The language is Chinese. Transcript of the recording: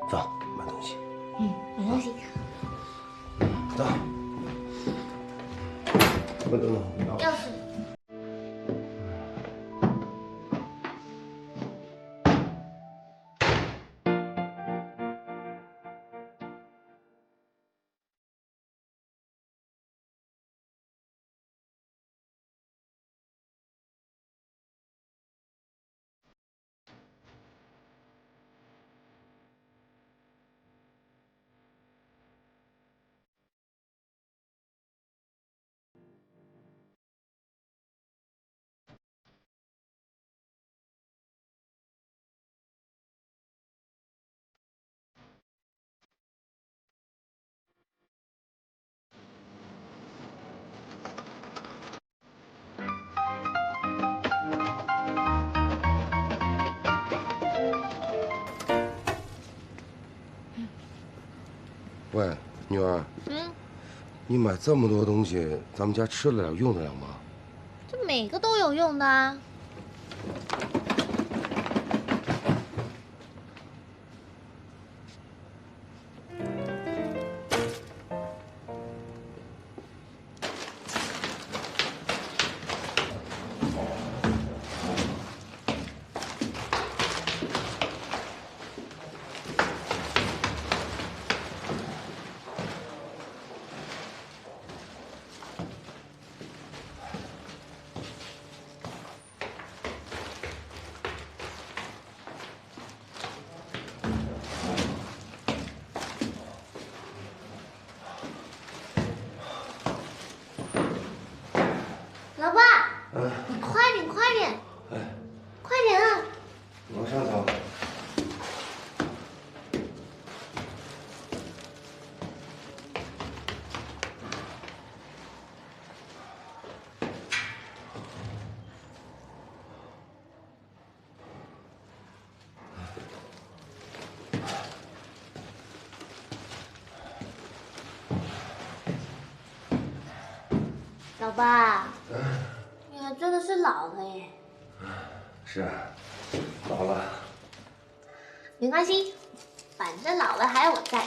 走，买东西。买东西。走。我等等。钥匙。喂，女儿。你买这么多东西，咱们家吃得了用得了吗？这每个都有用的啊。老爸，你快点，快点，快点啊！往上走。老爸，你还真的是老了耶。是啊，老了。没关系，反正老了还有我在。